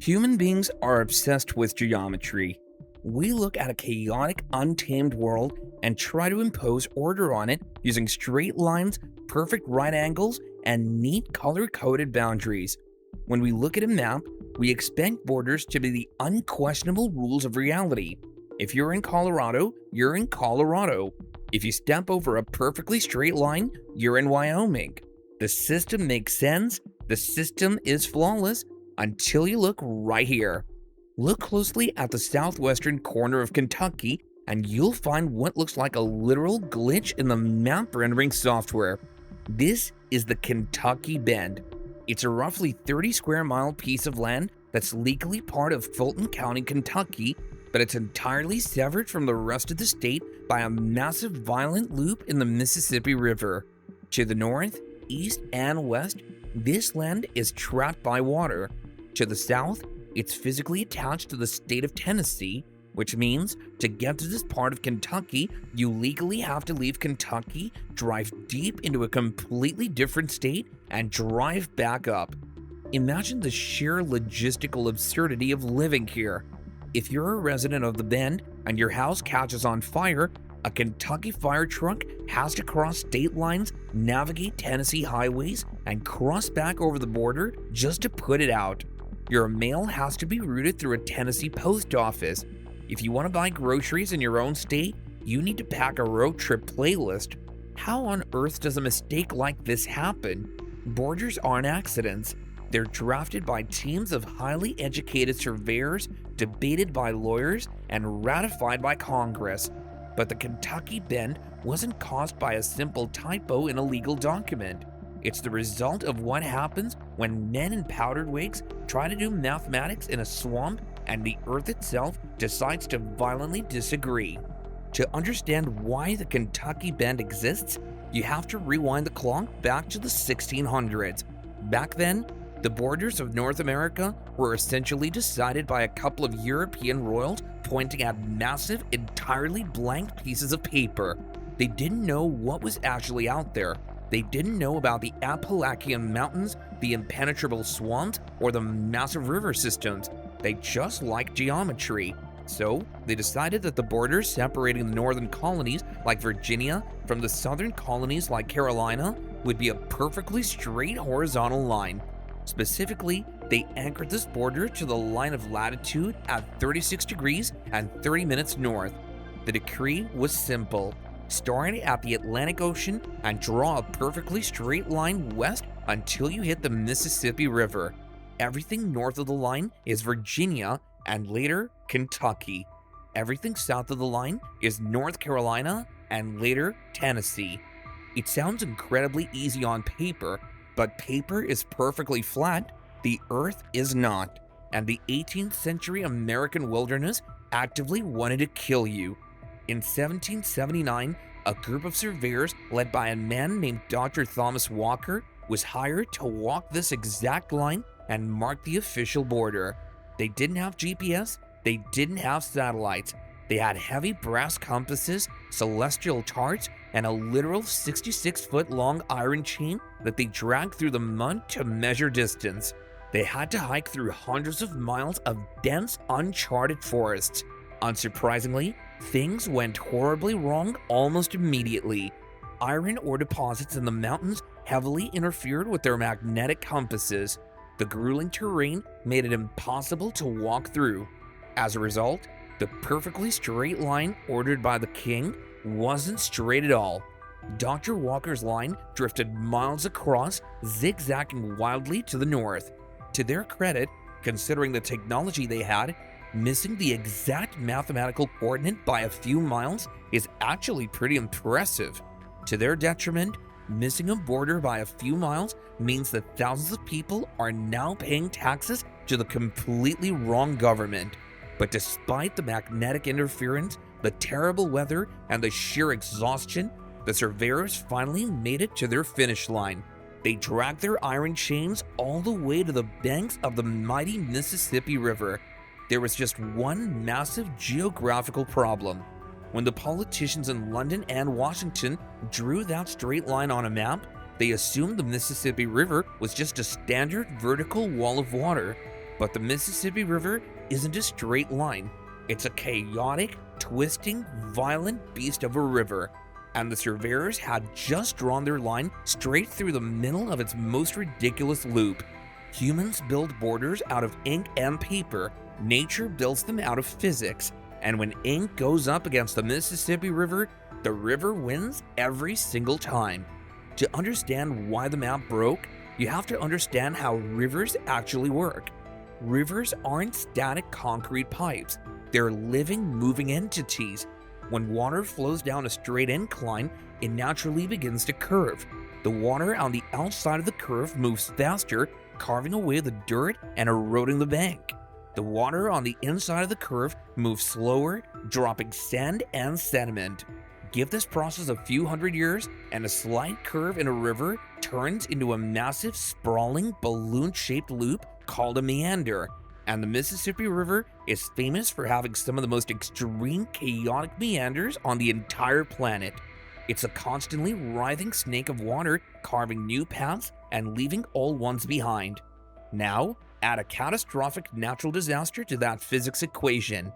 Human beings are obsessed with geometry. We look at a chaotic, untamed world and try to impose order on it using straight lines, perfect right angles, and neat color-coded boundaries. When we look at a map, we expect borders to be the unquestionable rules of reality. If you're in Colorado, you're in Colorado. If you step over a perfectly straight line, you're in Wyoming. The system makes sense, the system is flawless, until you look right here. Look closely at the southwestern corner of Kentucky and you'll find what looks like a literal glitch in the map rendering software. This is the Kentucky Bend. It's a roughly 30 square mile piece of land that's legally part of Fulton County, Kentucky, but it's entirely severed from the rest of the state by a massive violent loop in the Mississippi River. To the north, east, and west, this land is trapped by water. To the south, it's physically attached to the state of Tennessee, which means to get to this part of Kentucky, you legally have to leave Kentucky, drive deep into a completely different state, and drive back up. Imagine the sheer logistical absurdity of living here. If you're a resident of the Bend and your house catches on fire, a Kentucky fire truck has to cross state lines, navigate Tennessee highways, and cross back over the border just to put it out. Your mail has to be routed through a Tennessee post office. If you want to buy groceries in your own state, you need to pack a road trip playlist. How on earth does a mistake like this happen? Borders aren't accidents. They're drafted by teams of highly educated surveyors, debated by lawyers, and ratified by Congress. But the Kentucky Bend wasn't caused by a simple typo in a legal document. It's the result of what happens when men in powdered wigs try to do mathematics in a swamp and the earth itself decides to violently disagree. To understand why the Kentucky Bend exists, you have to rewind the clock back to the 1600s. Back then, the borders of North America were essentially decided by a couple of European royals pointing at massive, entirely blank pieces of paper. They didn't know what was actually out there. They didn't know about the Appalachian Mountains, the impenetrable swamps, or the massive river systems. They just liked geometry. So, they decided that the borders separating the northern colonies like Virginia from the southern colonies like Carolina would be a perfectly straight horizontal line. Specifically, they anchored this border to the line of latitude at 36 degrees and 30 minutes north. The decree was simple. Start at the Atlantic Ocean and draw a perfectly straight line west until you hit the Mississippi River. Everything north of the line is Virginia and later Kentucky. Everything south of the line is North Carolina and later Tennessee. It sounds incredibly easy on paper, but paper is perfectly flat, the earth is not, and the 18th century American wilderness actively wanted to kill you. In 1779, a group of surveyors led by a man named Dr. Thomas Walker was hired to walk this exact line and mark the official border. They didn't have GPS, they didn't have satellites. They had heavy brass compasses, celestial charts, and a literal 66-foot long iron chain that they dragged through the mud to measure distance. They had to hike through hundreds of miles of dense, uncharted forests. Unsurprisingly, things went horribly wrong almost immediately. Iron ore deposits in the mountains heavily interfered with their magnetic compasses. The grueling terrain made it impossible to walk through. As a result, the perfectly straight line ordered by the king wasn't straight at all. Dr. Walker's line drifted miles across, zigzagging wildly to the north. To their credit, considering the technology they had, missing the exact mathematical coordinate by a few miles is actually pretty impressive. To their detriment, missing a border by a few miles means that thousands of people are now paying taxes to the completely wrong government. But despite the magnetic interference, the terrible weather, and the sheer exhaustion, the surveyors finally made it to their finish line. They dragged their iron chains all the way to the banks of the mighty Mississippi River. There was just one massive geographical problem. When the politicians in London and Washington drew that straight line on a map, they assumed the Mississippi River was just a standard vertical wall of water. But the Mississippi River isn't a straight line. It's a chaotic, twisting, violent beast of a river, and the surveyors had just drawn their line straight through the middle of its most ridiculous loop. Humans build borders out of ink and paper. Nature builds them out of physics. And when ink goes up against the Mississippi River, the river wins every single time. To understand why the map broke, you have to understand how rivers actually work. Rivers aren't static concrete pipes. They're living, moving entities. When water flows down a straight incline, it naturally begins to curve. The water on the outside of the curve moves faster, carving away the dirt and eroding the bank. The water on the inside of the curve moves slower, dropping sand and sediment. Give this process a few hundred years, and a slight curve in a river turns into a massive, sprawling, balloon-shaped loop called a meander. And the Mississippi River is famous for having some of the most extreme, chaotic meanders on the entire planet. It's a constantly writhing snake of water, carving new paths and leaving old ones behind. Now, add a catastrophic natural disaster to that physics equation.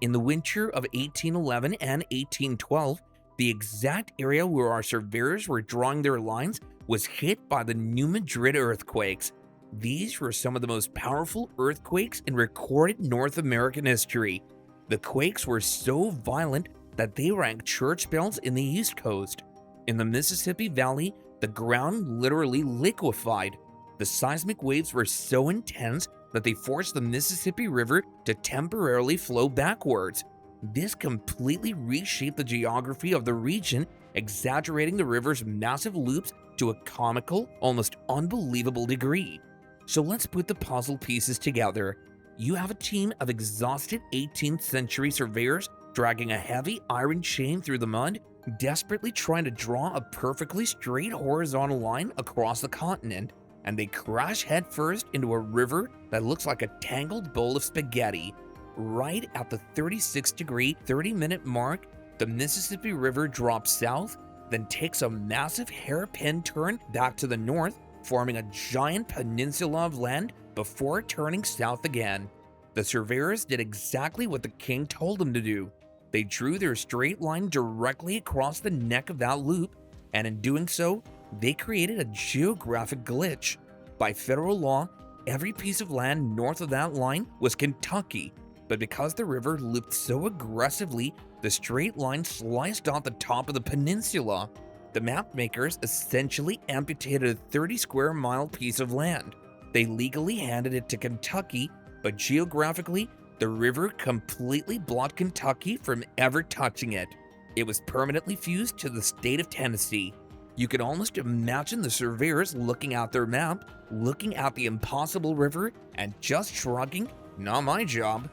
In the winter of 1811 and 1812, the exact area where our surveyors were drawing their lines was hit by the New Madrid earthquakes. These were some of the most powerful earthquakes in recorded North American history. The quakes were so violent that they rang church bells in the East Coast. In the Mississippi Valley, the ground literally liquefied. The seismic waves were so intense that they forced the Mississippi River to temporarily flow backwards. This completely reshaped the geography of the region, exaggerating the river's massive loops to a comical, almost unbelievable degree. So let's put the puzzle pieces together. You have a team of exhausted 18th century surveyors dragging a heavy iron chain through the mud, desperately trying to draw a perfectly straight horizontal line across the continent, and they crash headfirst into a river that looks like a tangled bowl of spaghetti. Right at the 36-degree, 30-minute mark, the Mississippi River drops south, then takes a massive hairpin turn back to the north, forming a giant peninsula of land before turning south again. The surveyors did exactly what the king told them to do. They drew their straight line directly across the neck of that loop, and in doing so, they created a geographic glitch. By federal law, every piece of land north of that line was Kentucky, but because the river looped so aggressively, the straight line sliced off the top of the peninsula. The map makers essentially amputated a 30-square-mile piece of land. They legally handed it to Kentucky, but geographically, the river completely blocked Kentucky from ever touching it. It was permanently fused to the state of Tennessee. You could almost imagine the surveyors looking at their map, looking at the impossible river, and just shrugging, "Not my job."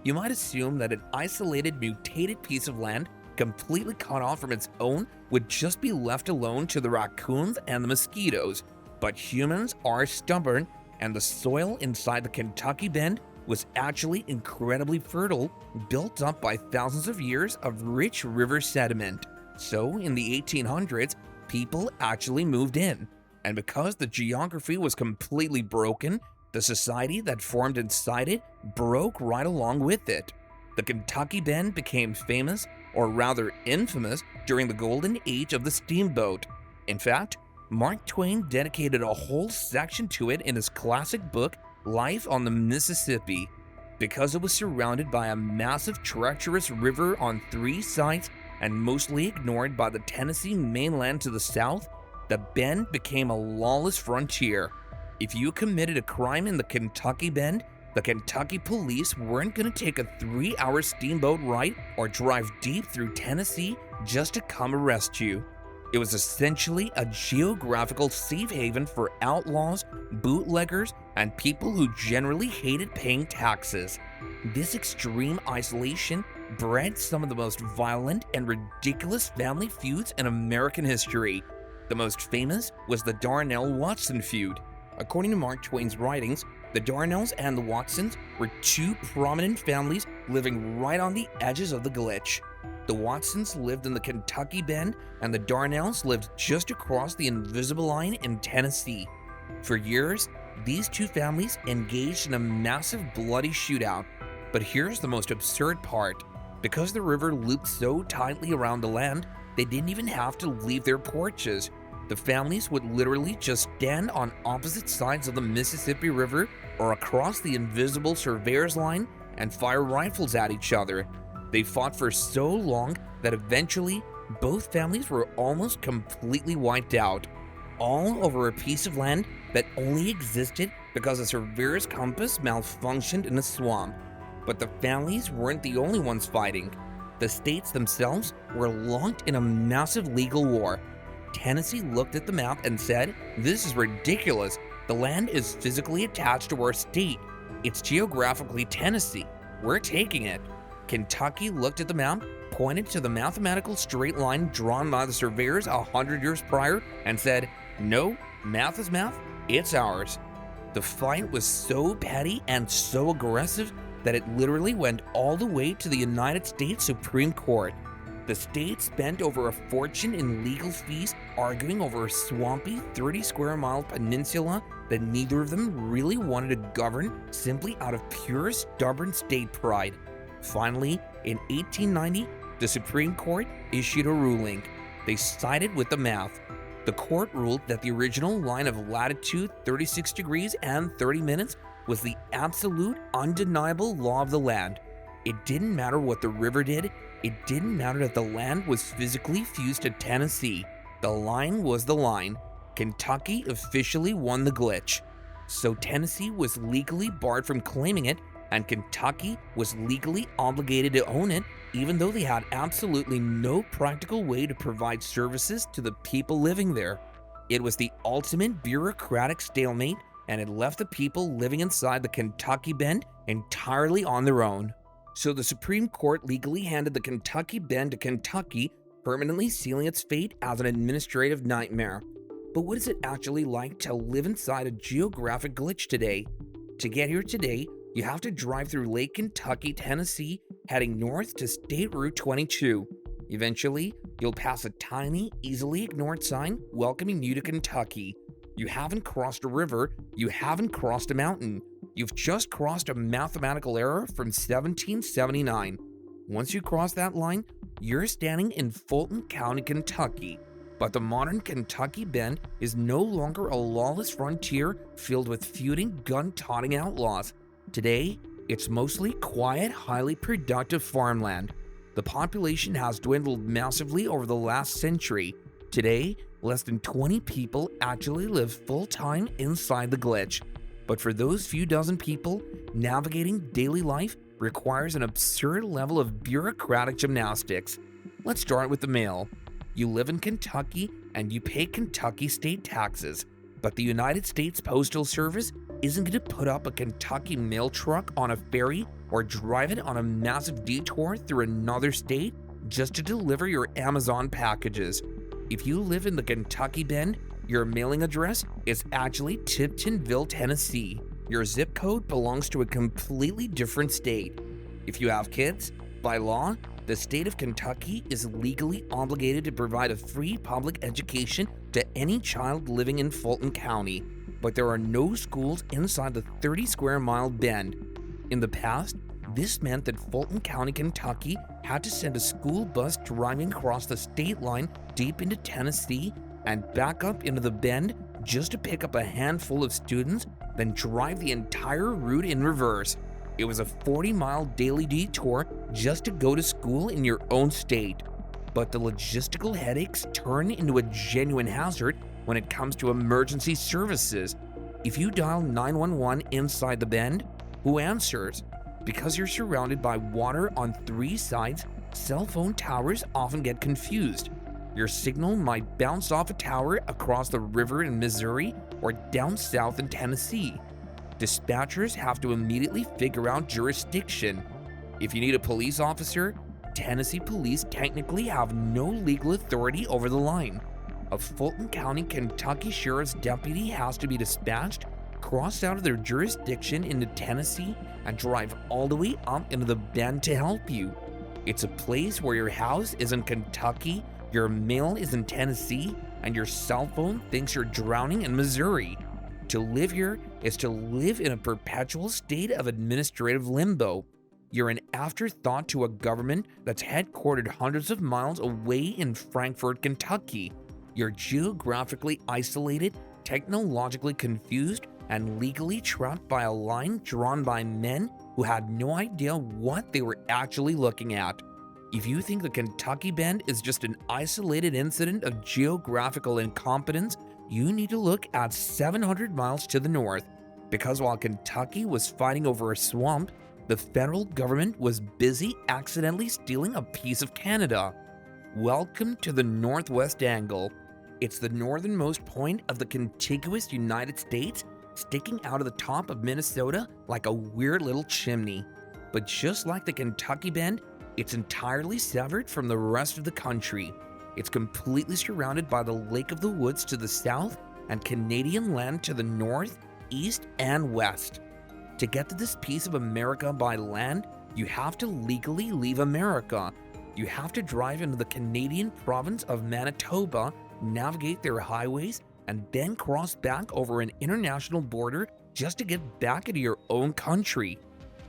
You might assume that an isolated, mutated piece of land, completely cut off from its own, would just be left alone to the raccoons and the mosquitoes. But humans are stubborn, and the soil inside the Kentucky Bend was actually incredibly fertile, built up by thousands of years of rich river sediment. So, in the 1800s, people actually moved in. And because the geography was completely broken, the society that formed inside it broke right along with it. The Kentucky Bend became famous, or rather infamous, during the golden age of the steamboat. In fact, Mark Twain dedicated a whole section to it in his classic book, Life on the Mississippi. Because it was surrounded by a massive treacherous river on three sides and mostly ignored by the Tennessee mainland to the south, the Bend became a lawless frontier. If you committed a crime in the Kentucky Bend, the Kentucky police weren't going to take a 3-hour steamboat ride or drive deep through Tennessee just to come arrest you. It was essentially a geographical safe haven for outlaws, bootleggers, and people who generally hated paying taxes. This extreme isolation bred some of the most violent and ridiculous family feuds in American history. The most famous was the Darnell-Watson feud. According to Mark Twain's writings, the Darnells and the Watsons were two prominent families living right on the edges of the glitch. The Watsons lived in the Kentucky Bend, and the Darnells lived just across the invisible line in Tennessee. For years, These two families engaged in a massive bloody shootout. But here's the most absurd part. Because the river looped so tightly around the land, they didn't even have to leave their porches. The families would literally just stand on opposite sides of the Mississippi River or across the invisible surveyor's line and fire rifles at each other. They fought for so long that eventually both families were almost completely wiped out, all over a piece of land that only existed because a surveyor's compass malfunctioned in a swamp. But the families weren't the only ones fighting. The states themselves were locked in a massive legal war. Tennessee looked at the map and said, "This is ridiculous. The land is physically attached to our state. It's geographically Tennessee. We're taking it." Kentucky looked at the map, pointed to the mathematical straight line drawn by the surveyors 100 years prior, and said, "No, math is math. It's ours." The fight was so petty and so aggressive that it literally went all the way to the United States Supreme Court. The state spent over a fortune in legal fees arguing over a swampy 30-square-mile peninsula that neither of them really wanted to govern, simply out of pure stubborn state pride. Finally, in 1890, the Supreme Court issued a ruling. They sided with the math. The court ruled that the original line of latitude 36 degrees and 30 minutes was the absolute, undeniable law of the land. It didn't matter what the river did. It didn't matter that the land was physically fused to Tennessee. The line was the line. Kentucky officially won the glitch. So Tennessee was legally barred from claiming it, and Kentucky was legally obligated to own it, even though they had absolutely no practical way to provide services to the people living there. It was the ultimate bureaucratic stalemate, and it left the people living inside the Kentucky Bend entirely on their own. So the Supreme Court legally handed the Kentucky Bend to Kentucky, permanently sealing its fate as an administrative nightmare. But what is it actually like to live inside a geographic glitch today? To get here today, you have to drive through Lake Kentucky, Tennessee, heading north to State Route 22. Eventually, you'll pass a tiny, easily ignored sign welcoming you to Kentucky. You haven't crossed a river, you haven't crossed a mountain. You've just crossed a mathematical error from 1779. Once you cross that line, you're standing in Fulton County, Kentucky. But the modern Kentucky Bend is no longer a lawless frontier filled with feuding, gun-toting outlaws. Today, it's mostly quiet, highly productive farmland. The population has dwindled massively over the last century. Today, less than 20 people actually live full-time inside the glitch. But for those few dozen people, navigating daily life requires an absurd level of bureaucratic gymnastics. Let's start with the mail. You live in Kentucky and you pay Kentucky state taxes, but the United States Postal Service isn't going to put up a Kentucky mail truck on a ferry or drive it on a massive detour through another state just to deliver your Amazon packages. If you live in the Kentucky Bend, your mailing address is actually Tiptonville, Tennessee. Your zip code belongs to a completely different state. If you have kids, by law, the state of Kentucky is legally obligated to provide a free public education to any child living in Fulton County, but there are no schools inside the 30-square-mile bend. In the past, this meant that Fulton County, Kentucky had to send a school bus driving across the state line deep into Tennessee and back up into the bend just to pick up a handful of students, then drive the entire route in reverse. It was a 40-mile daily detour just to go to school in your own state. But the logistical headaches turn into a genuine hazard when it comes to emergency services. If you dial 911 inside the bend, who answers? Because you're surrounded by water on 3 sides, cell phone towers often get confused. Your signal might bounce off a tower across the river in Missouri or down south in Tennessee. Dispatchers have to immediately figure out jurisdiction. If you need a police officer, Tennessee police technically have no legal authority over the line. A Fulton County, Kentucky sheriff's deputy has to be dispatched, cross out of their jurisdiction into Tennessee, and drive all the way up into the bend to help you. It's a place where your house is in Kentucky, your mail is in Tennessee, and your cell phone thinks you're drowning in Missouri. To live here is to live in a perpetual state of administrative limbo. You're an afterthought to a government that's headquartered hundreds of miles away in Frankfort, Kentucky. You're geographically isolated, technologically confused, and legally trapped by a line drawn by men who had no idea what they were actually looking at. If you think the Kentucky Bend is just an isolated incident of geographical incompetence, you need to look at 700 miles to the north, because while Kentucky was fighting over a swamp, the federal government was busy accidentally stealing a piece of Canada. Welcome to the Northwest Angle. It's the northernmost point of the contiguous United States, sticking out of the top of Minnesota like a weird little chimney. But just like the Kentucky Bend, it's entirely severed from the rest of the country. It's completely surrounded by the Lake of the Woods to the south and Canadian land to the north, east, and west. To get to this piece of America by land, you have to legally leave America. You have to drive into the Canadian province of Manitoba, navigate their highways, and then cross back over an international border just to get back into your own country.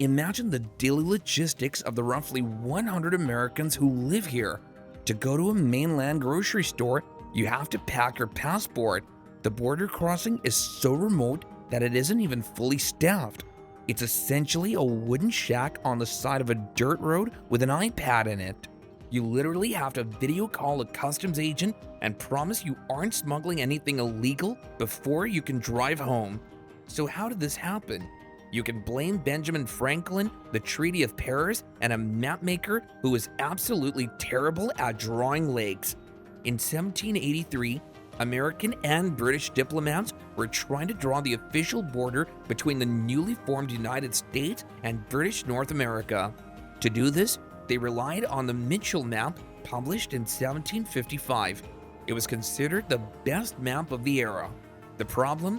Imagine the daily logistics of the roughly 100 Americans who live here. To go to a mainland grocery store, you have to pack your passport. The border crossing is so remote that it isn't even fully staffed. It's essentially a wooden shack on the side of a dirt road with an iPad in it. You literally have to video call a customs agent and promise you aren't smuggling anything illegal before you can drive home. So how did this happen? You can blame Benjamin Franklin, the Treaty of Paris, and a mapmaker who was absolutely terrible at drawing lakes. In 1783, American and British diplomats were trying to draw the official border between the newly formed United States and British North America. To do this, they relied on the Mitchell map published in 1755. It was considered the best map of the era. The problem?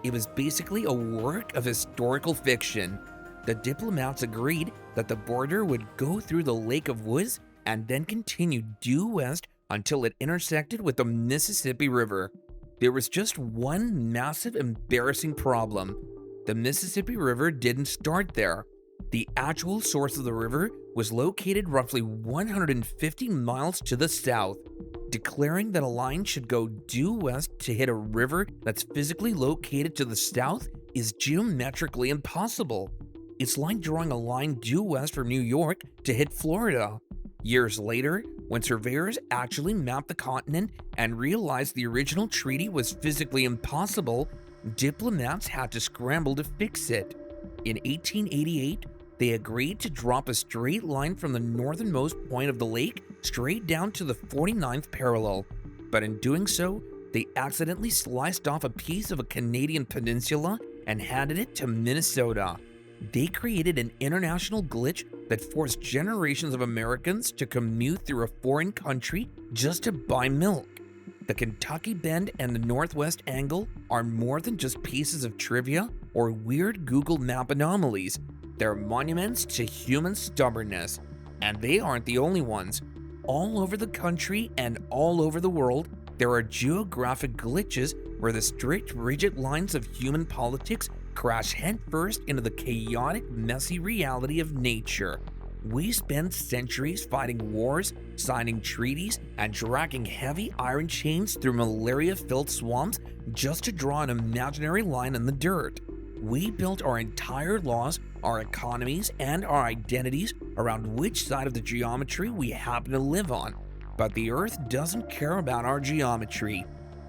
It was basically a work of historical fiction. The diplomats agreed that the border would go through the Lake of Woods and then continue due west until it intersected with the Mississippi River. There was just one massive, embarrassing problem. The Mississippi River didn't start there. The actual source of the river was located roughly 150 miles to the south. Declaring that a line should go due west to hit a river that's physically located to the south is geometrically impossible. It's like drawing a line due west from New York to hit Florida. Years later, when surveyors actually mapped the continent and realized the original treaty was physically impossible, diplomats had to scramble to fix it. In 1888, they agreed to drop a straight line from the northernmost point of the lake straight down to the 49th parallel. But in doing so, they accidentally sliced off a piece of a Canadian peninsula and handed it to Minnesota. They created an international glitch that forced generations of Americans to commute through a foreign country just to buy milk. The Kentucky Bend and the Northwest Angle are more than just pieces of trivia or weird Google Map anomalies. They're monuments to human stubbornness. And they aren't the only ones. All over the country and all over the world, there are geographic glitches where the strict, rigid lines of human politics crash headfirst into the chaotic, messy reality of nature. We spend centuries fighting wars, signing treaties, and dragging heavy iron chains through malaria-filled swamps just to draw an imaginary line in the dirt. We built our entire laws, our economies, and our identities around which side of the geometry we happen to live on. But the Earth doesn't care about our geometry.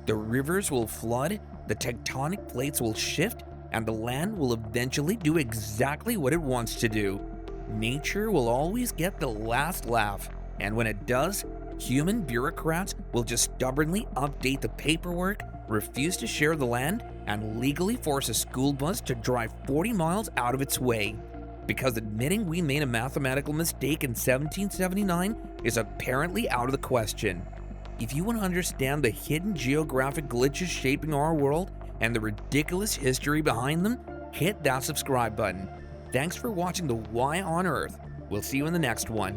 The rivers will flood, the tectonic plates will shift, and the land will eventually do exactly what it wants to do. Nature will always get the last laugh, and when it does, human bureaucrats will just stubbornly update the paperwork, refuse to share the land, and legally force a school bus to drive 40 miles out of its way. Because admitting we made a mathematical mistake in 1779 is apparently out of the question. If you want to understand the hidden geographic glitches shaping our world and the ridiculous history behind them, hit that subscribe button. Thanks for watching the Why on Earth. We'll see you in the next one.